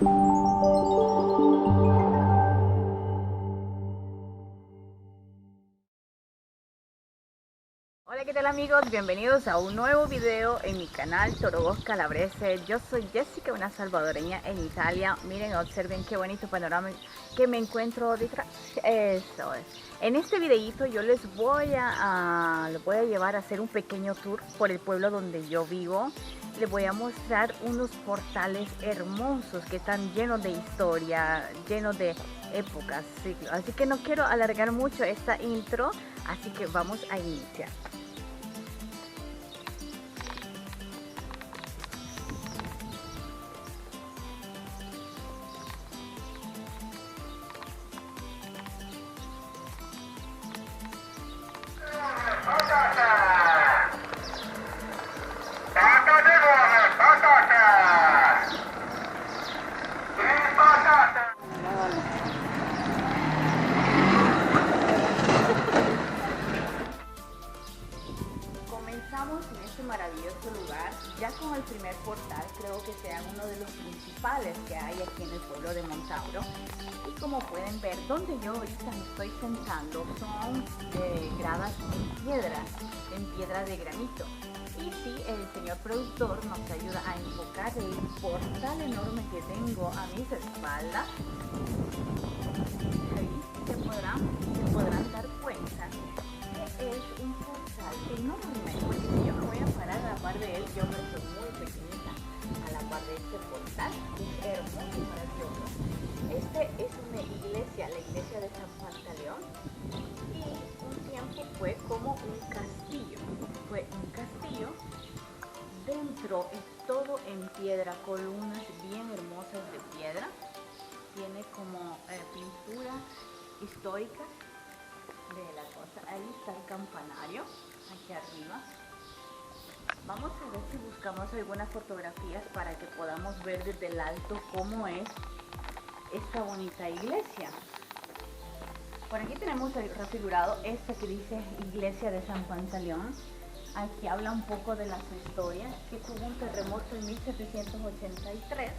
Hola, ¿qué tal amigos? Bienvenidos a un nuevo video en mi canal Toro Voz Calabrese. Yo soy Jessica, una salvadoreña en Italia. Miren, observen qué bonito panorama que me encuentro detrás. Eso es. En este videito yo les voy a llevar a hacer un pequeño tour por el pueblo donde yo vivo. Les voy a mostrar unos portales hermosos que están llenos de historia, llenos de épocas, siglos. Así que no quiero alargar mucho esta intro, así que vamos a iniciar. Comenzamos en este maravilloso lugar, ya con el primer portal, creo que sea uno de los principales que hay aquí en el pueblo de Montauro. Y como pueden ver, donde yo ahorita me estoy sentando son gradas en piedra de granito. Y sí, el señor productor nos ayuda a enfocar el portal enorme que tengo a mis espaldas. Ahí se podrán dar cuenta que es un portal enorme, porque si yo me voy a parar a la par de él, yo me soy muy pequeñita a la par de este portal. Es hermoso y maravilloso. Este es una iglesia, la iglesia de San Pantaleón, y un tiempo fue como un castillo. Fue un castillo, dentro es todo en piedra, columnas bien hermosas de piedra. Tiene como pintura histórica de la cosa. Ahí está el campanario, aquí arriba. Vamos a ver si buscamos algunas fotografías para que podamos ver desde el alto cómo es esta bonita iglesia. Por aquí tenemos refigurado esta que dice Iglesia de San Pantaleón. Aquí habla un poco de las historias, que tuvo un terremoto en 1783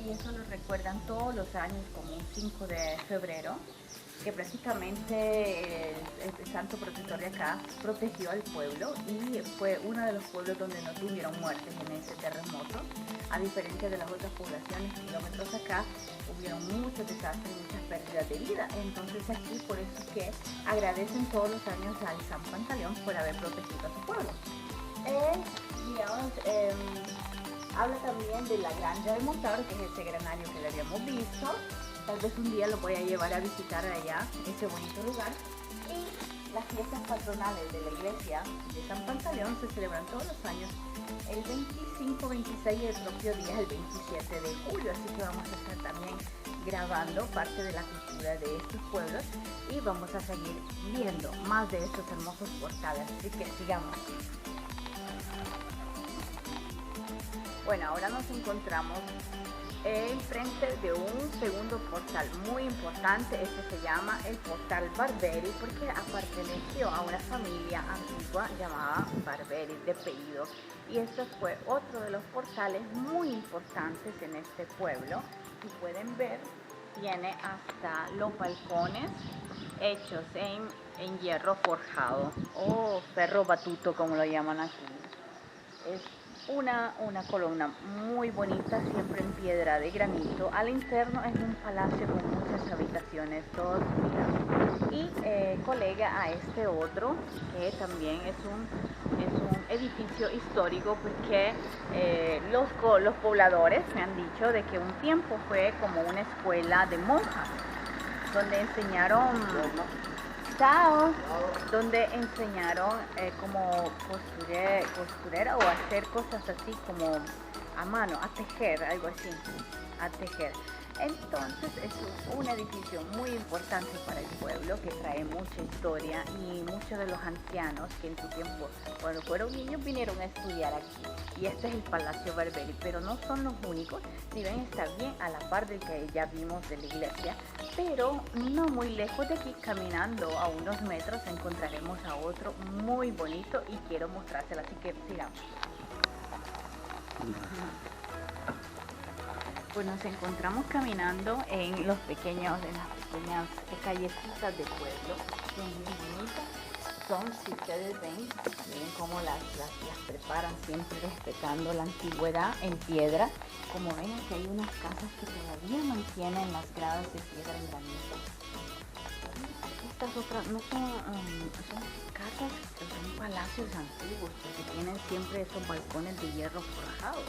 y eso lo recuerdan todos los años como un 5 de febrero, que prácticamente el santo protector de acá protegió al pueblo y fue uno de los pueblos donde no tuvieron muertes en ese terremoto, a diferencia de las otras poblaciones kilómetros acá hubieron muchos desastres, muchas pérdidas de vida. Entonces aquí por eso es que agradecen todos los años al San Pantaleón por haber protegido a su pueblo. Habla también de la granja de Montauro, que es ese granario que le habíamos visto. Tal vez un día lo voy a llevar a visitar allá, ese bonito lugar. Y las fiestas patronales de la iglesia de San Pantaleón se celebran todos los años el 25, 26 y el propio día es el 27 de julio. Así que vamos a estar también grabando parte de la cultura de estos pueblos y vamos a seguir viendo más de estos hermosos portales. Así que sigamos. Bueno, ahora nos encontramos enfrente de un segundo portal muy importante. Este se llama el portal Barberi porque perteneció a una familia antigua llamada Barberi de apellido, y este fue otro de los portales muy importantes en este pueblo. Y pueden ver, tiene hasta los balcones hechos en hierro forjado o ferro batuto, como lo llaman aquí. Es una columna muy bonita, siempre en piedra de granito. Al interno es un palacio con muchas habitaciones, todos unidas. Y colega a este otro, que también es un edificio histórico, porque los pobladores me han dicho de que un tiempo fue como una escuela de monjas, donde enseñaron... donde enseñaron como costurera o hacer cosas así como a mano, a tejer, algo así, a tejer. Entonces es un edificio muy importante para el pueblo, que trae mucha historia, y muchos de los ancianos que en su tiempo, cuando fueron niños, vinieron a estudiar aquí. Y este es el Palacio Barberi, pero no son los únicos. Si ven, está bien a la par del que ya vimos de la iglesia, pero no muy lejos de aquí, caminando a unos metros, encontraremos a otro muy bonito y quiero mostrárselo, así que sigamos. Pues nos encontramos caminando en las pequeñas callecitas de pueblo, son bien bonitas. Son, si ustedes ven, miren cómo las preparan, siempre respetando la antigüedad en piedra. Como ven, aquí hay unas casas que todavía mantienen las gradas de piedra en granito. Estas otras no son, son casas, son palacios antiguos, porque tienen siempre esos balcones de hierro forjado.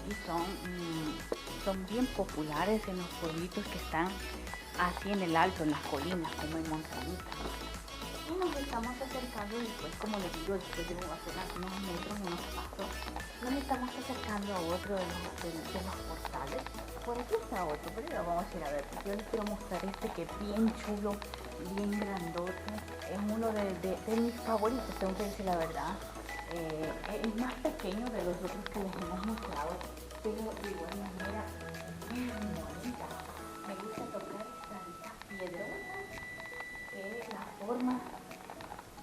Y son bien populares en los pueblitos que están así en el alto, en las colinas, como en Montañita. Y nos estamos acercando después, como les digo, después de unos metros, unos pasos, nos estamos acercando a otro de los portales. Por aquí está otro, pero lo vamos a ir a ver. Yo les quiero mostrar este que es bien chulo, bien grandote. Es uno de mis favoritos, tengo que decir la verdad. Es más pequeño de los otros que les hemos mostrado, pero de igual manera es bonita. Me gusta tocar estas piedrotas, que la forma,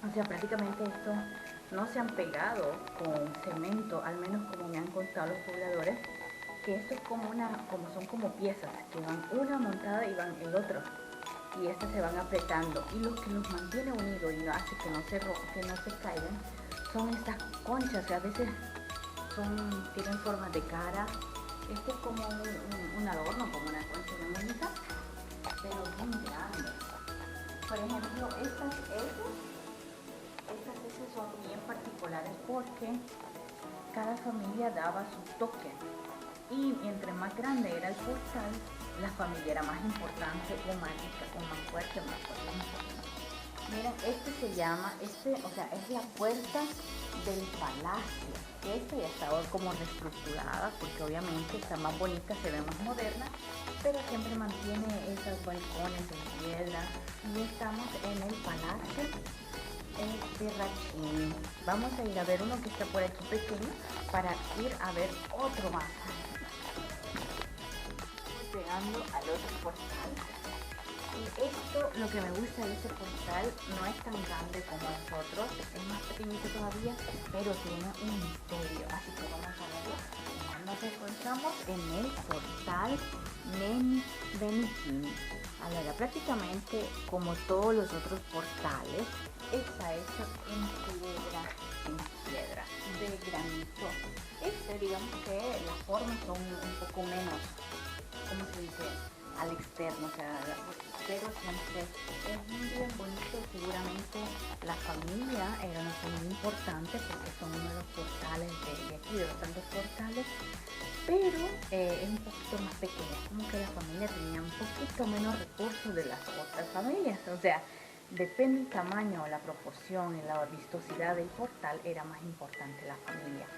o sea, prácticamente estos no se han pegado con cemento, al menos como me han contado los pobladores, que esto es son como piezas, que van una montada y van el otro. Y estas se van apretando, y lo que los mantiene unidos y hace que no se caigan son estas conchas, que a veces tienen forma de cara. Este es como un adorno, como una concha de bonita, pero bien grande. Por ejemplo, estas son bien particulares porque cada familia daba su toque. Y entre más grande era el portal, la familia era más importante o más rica, o más fuerte, más potente. Miren, se llama, o sea, es la puerta del palacio. Esta ya está como reestructurada porque obviamente está más bonita, se ve más moderna, pero siempre mantiene esos balcones de piedra. Y estamos en el palacio de Rachín. Vamos a ir a ver uno que está por aquí pequeño para ir a ver otro más. Llegando al otro portal. Y esto, lo que me gusta de este portal, no es tan grande como los otros, es más pequeñito todavía, pero tiene un misterio, así que vamos a verlo. Nos encontramos en el portal Beniquín. Ahora, prácticamente como todos los otros portales, está hecho en piedra, de granito. Digamos que las formas son un poco menos, ¿cómo se dice?, al externo, o sea, pero siempre es bien bonito. Seguramente la familia era una familia importante porque son uno de los portales de aquí, de los tantos portales, pero es un poquito más pequeño, es como que la familia tenía un poquito menos recursos de las otras familias, o sea, depende del tamaño, la proporción y la vistosidad del portal, era más importante la familia.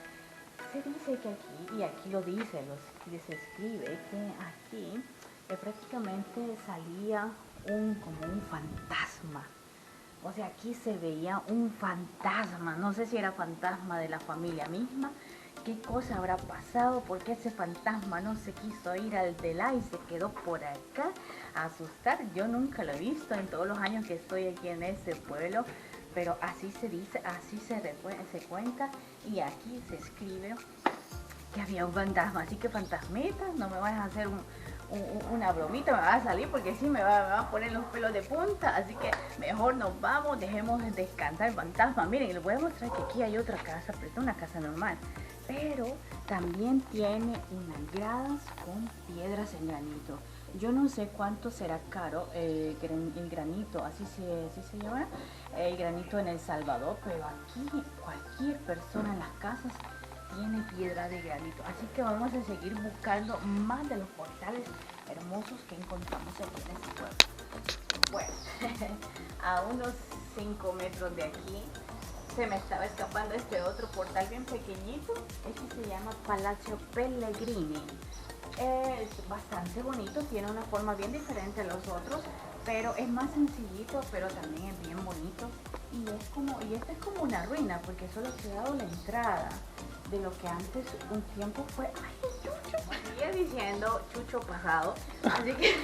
Se dice que aquí, y aquí lo dice, se escribe que aquí prácticamente salía como un fantasma. O sea, aquí se veía un fantasma, no sé si era fantasma de la familia misma, qué cosa habrá pasado, porque ese fantasma no se quiso ir al Delá y se quedó por acá a asustar. Yo nunca lo he visto en todos los años que estoy aquí en ese pueblo, pero así se dice, así se cuenta, y aquí se escribe que había un fantasma. Así que fantasmitas, no me van a hacer una bromita, me va a salir porque sí me va a poner los pelos de punta, así que mejor nos vamos, dejemos descansar el fantasma. Miren, les voy a mostrar que aquí hay otra casa, pero es una casa normal, pero también tiene unas gradas con piedras en granito. Yo no sé cuánto será caro el granito, así se llama, el granito en El Salvador, pero aquí cualquier persona en las casas tiene piedra de granito. Así que vamos a seguir buscando más de los portales hermosos que encontramos aquí en este pueblo. Bueno, a unos 5 metros de aquí se me estaba escapando este otro portal bien pequeñito. Este se llama Palacio Pellegrini. Es bastante bonito, tiene una forma bien diferente a los otros, pero es más sencillito, pero también es bien bonito. Y esta es como una ruina, porque solo se ha dado la entrada de lo que antes un tiempo fue, ay, Chucho, sigue diciendo Chucho pasado. Así que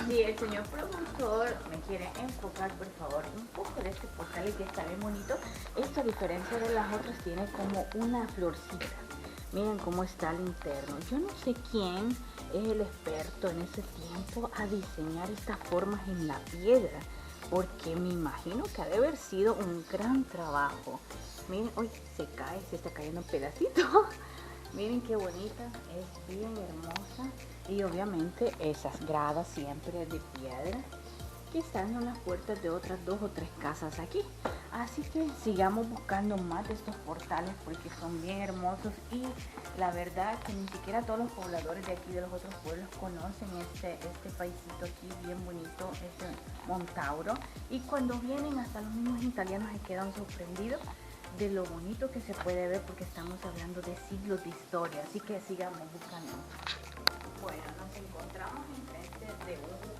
si el señor productor me quiere enfocar, por favor, un poco de este portal, y que está bien bonito. Esto, a diferencia de las otras, tiene como una florcita. Miren cómo está el interno. Yo no sé quién es el experto en ese tiempo a diseñar estas formas en la piedra, porque me imagino que ha de haber sido un gran trabajo. Miren, hoy se cae, se está cayendo un pedacito. Miren qué bonita, es bien hermosa. Y obviamente esas gradas siempre de piedra que están en las puertas de otras 2 o 3 casas aquí. Así que sigamos buscando más de estos portales porque son bien hermosos, y la verdad que ni siquiera todos los pobladores de aquí de los otros pueblos conocen este paisito aquí bien bonito, este Montauro, y cuando vienen hasta los mismos italianos se quedan sorprendidos de lo bonito que se puede ver, porque estamos hablando de siglos de historia. Así que sigamos buscando. Bueno, nos encontramos enfrente de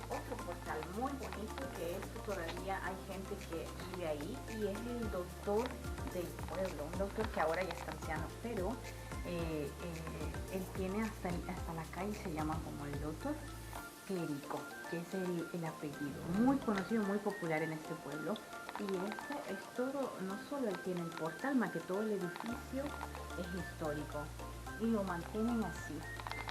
otro portal muy bonito, que es que todavía hay gente que vive ahí, y es el doctor del pueblo, un doctor que ahora ya está anciano, pero él tiene hasta la calle, se llama como el doctor Clérico, que es el apellido, muy conocido, muy popular en este pueblo. Y este es todo, no solo él tiene el portal, más que todo el edificio es histórico, y lo mantienen así,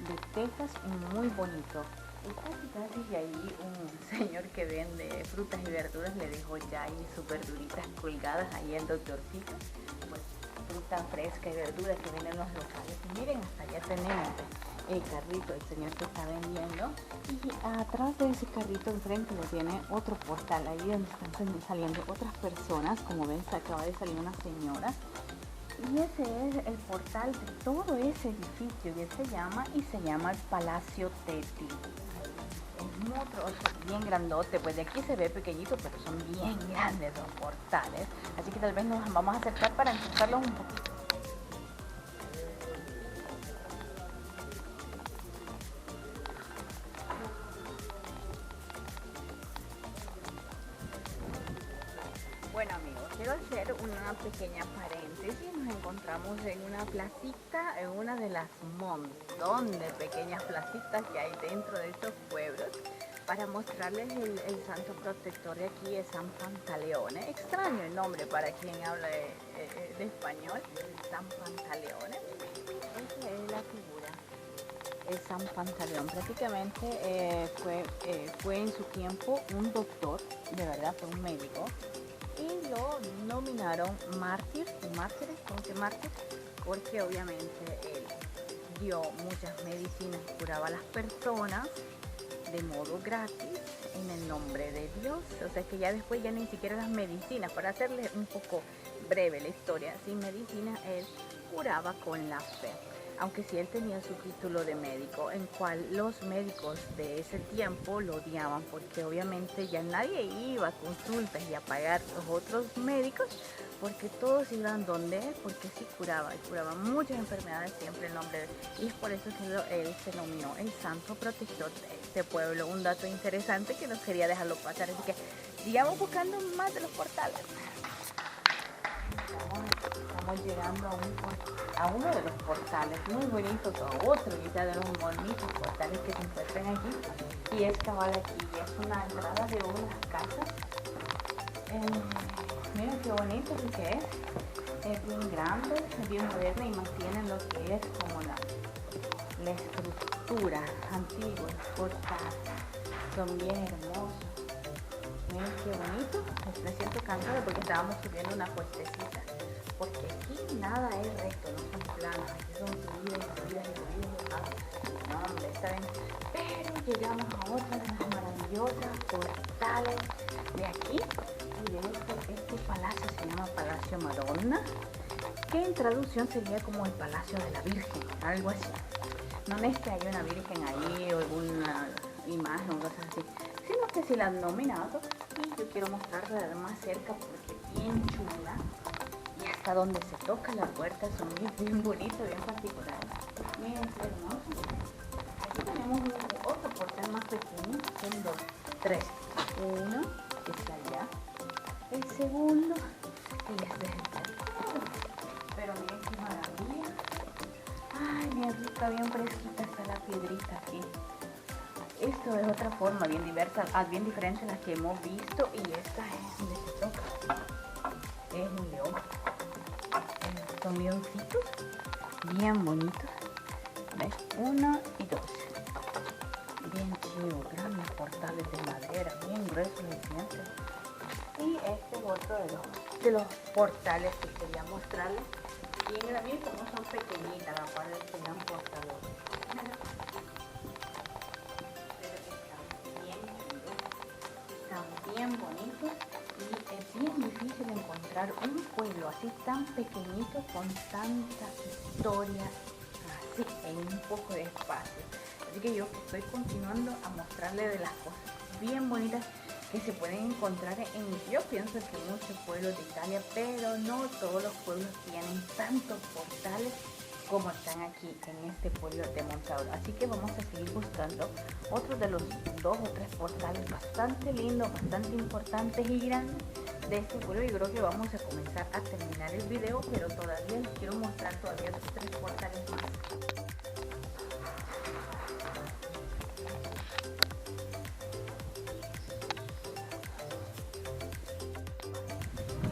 de tejas, y muy bonito. Y casi que ahí un señor que vende frutas y verduras le dejó ya ahí sus verduritas colgadas ahí el doctorcito, pues fruta fresca y verdura que venden en los locales. Y miren, hasta allá tenemos el carrito del señor que está vendiendo, y atrás de ese carrito enfrente lo tiene otro portal, ahí donde están saliendo otras personas. Como ven, se acaba de salir una señora, y ese es el portal de todo ese edificio, y se llama el Palacio Tetti. Es bien grandote, pues de aquí se ve pequeñito, pero son bien grandes los portales, así que tal vez nos vamos a acercar para enfocarlos un poquito. Bueno amigos, quiero hacer una pequeña paréntesis. Nos encontramos en una placita, en una de las montón de pequeñas placitas que hay dentro de estos pueblos, para mostrarles el santo protector de aquí, es San Pantaleone. Extraño el nombre para quien habla de español, San Pantaleone. Esa es la figura. Es San Pantaleón. Prácticamente fue en su tiempo un doctor, de verdad, fue un médico, y lo nominaron mártir, ¿cómo que mártir? Porque obviamente él dio muchas medicinas, curaba a las personas de modo gratis en el nombre de Dios. O sea que ya después ya ni siquiera las medicinas, para hacerles un poco breve la historia, sin medicina él curaba con la fe. Aunque sí él tenía su título de médico, en cual los médicos de ese tiempo lo odiaban, porque obviamente ya nadie iba a consultas y a pagar los otros médicos, porque todos iban donde él, porque sí curaba, y curaba muchas enfermedades siempre en nombre de él. Y es por eso que él se nominó el santo protector de este pueblo. Un dato interesante que no quería dejarlo pasar, así que sigamos buscando más de los portales. Estamos llegando a uno de los portales muy bonitos, o otro quizá de los bonitos portales que se encuentran aquí, y es cabal aquí, es una entrada de unas casas. Miren qué bonito que es bien grande, es bien moderna, y mantiene lo que es como la estructura antigua, los portales son bien hermosos. Miren qué bonito. Me siento cansada porque estábamos subiendo una cuestecita, porque aquí nada es recto, no son planos, aquí son subidas y subidas y subidas y bajadas. No, hombre, ¿saben? Pero llegamos a otra de las maravillosas portales de aquí, y de este palacio se llama Palacio Madonna, que en traducción sería como el Palacio de la Virgen, algo así. No es que haya una virgen ahí o alguna imagen o cosas así, sino que si la han nominado, y yo quiero mostrarla más cerca porque es bien chula, y hasta donde se toca la puerta son bien bonitos, bien particulares. Miren qué hermoso. Aquí tenemos otro portal más pequeño, son dos, tres. Uno que está allá, el segundo, y este es el tercero. Pero miren qué maravilla. Ay, bien rica, bien fresquita está la piedrita aquí. Esto es otra forma bien diversa, bien diferente a las que hemos visto, y esta es donde se toca. Es un león. Son leoncitos bien bonitos. ¿Ves? 1 y 2. Bien chido, grandes portales de madera, bien gruesos y dientes. Y este es otro de los portales que quería mostrarles. Y en el mío como son pequeñitas, la cual es un gran portal. Están bien bonitos y es bien difícil encontrar un pueblo así tan pequeñito con tanta historia así en un poco de espacio. Así que yo estoy continuando a mostrarle de las cosas bien bonitas que se pueden encontrar yo pienso que muchos pueblos de Italia, pero no todos los pueblos tienen tantos portales como están aquí en este pueblo de Montauro. Así que vamos a seguir buscando otros de los 2 o 3 portales bastante lindos, bastante importantes y grandes de este pueblo. Yo creo que vamos a comenzar a terminar el video, pero todavía les quiero mostrar todavía los 3 portales más.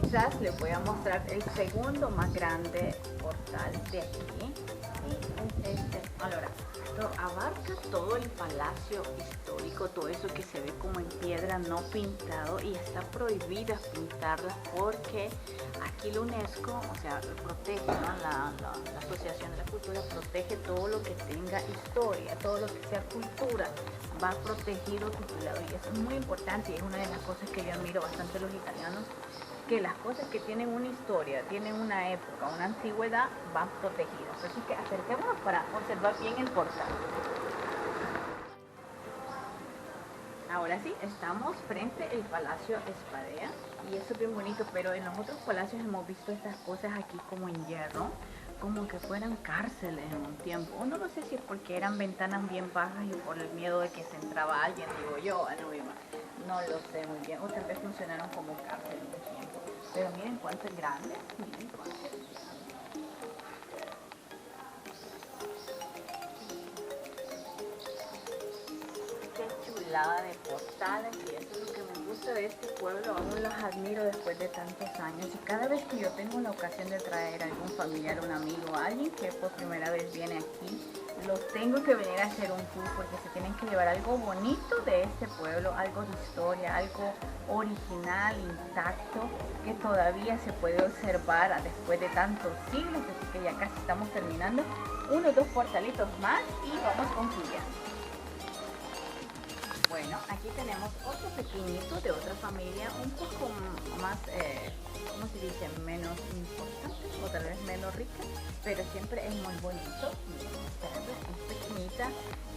Quizás les voy a mostrar el segundo más grande portal de aquí. Y es este. Ahora, abarca todo el palacio histórico, todo eso que se ve como en piedra no pintado, y está prohibida pintarlas porque aquí la UNESCO, o sea, protege, ¿no? la Asociación de la Cultura protege todo lo que tenga historia, todo lo que sea cultura, va protegido, titulado, y eso es muy importante y es una de las cosas que yo admiro bastante de los italianos, que las cosas que tienen una historia, tienen una época, una antigüedad, van protegidas. Así que acerquémonos para observar bien el portal. Ahora sí, estamos frente al Palacio Spadea y eso es bien bonito, pero en los otros palacios hemos visto estas cosas aquí como en hierro, como que fueran cárceles en un tiempo. Uno no sé si es porque eran ventanas bien bajas y por el miedo de que se entraba alguien, digo yo, no lo sé muy bien, o tal vez funcionaron como cárcel en un tiempo. Pero miren cuánto es grande, miren cuánto es grande. Qué chulada de portales, y eso es lo que me gusta de este pueblo, aún los admiro después de tantos años. Y cada vez que yo tengo la ocasión de traer a algún familiar, un amigo, alguien que por primera vez viene aquí, los tengo que venir a hacer un tour porque se tienen que llevar algo bonito de este pueblo, algo de historia, algo original, intacto, que todavía se puede observar después de tantos siglos. Así que ya casi estamos terminando. 1 o 2 portalitos más y vamos concluyendo. Bueno, aquí tenemos otro pequeñito de otra familia, un poco más, ¿cómo se dice? Menos importante o tal vez menos rica, pero siempre es muy bonito. Miren, es pequeñita,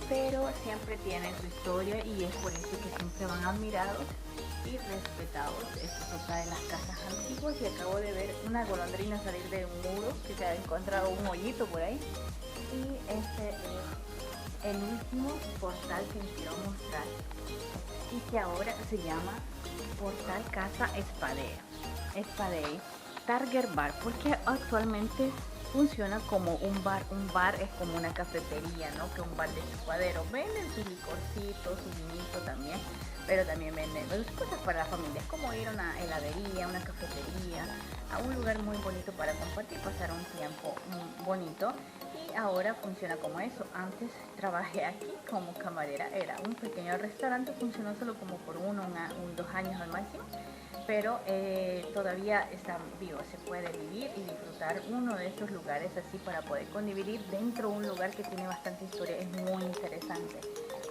pero siempre tiene su historia y es por eso que siempre van admirados y respetados. Esta es otra de las casas antiguas y acabo de ver una golondrina salir de un muro que se ha encontrado un hoyito por ahí. Y este es el último portal que les quiero mostrar y que ahora se llama Portal Casa Spadea, Target Bar, porque actualmente funciona como un bar es como una cafetería, ¿no? Que un bar de chupadero, venden sus licorcitos, su vinito también, pero también venden cosas para la familia, es como ir a una heladería, una cafetería, a un lugar muy bonito para compartir, pasar un tiempo bonito. Y ahora funciona como eso. Antes trabajé aquí como camarera, era un pequeño restaurante, funcionó solo como por 2 años al máximo, pero todavía está vivo, se puede vivir y disfrutar uno de estos lugares así para poder convivir dentro de un lugar que tiene bastante historia, es muy interesante.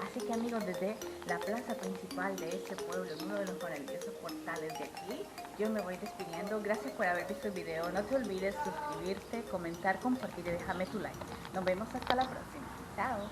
Así que amigos, desde la plaza principal de este pueblo, uno de los maravillosos portales de aquí, yo me voy despidiendo. Gracias por haber visto el video. No te olvides suscribirte, comentar, compartir y déjame tu like. Nos vemos hasta la próxima. Chao.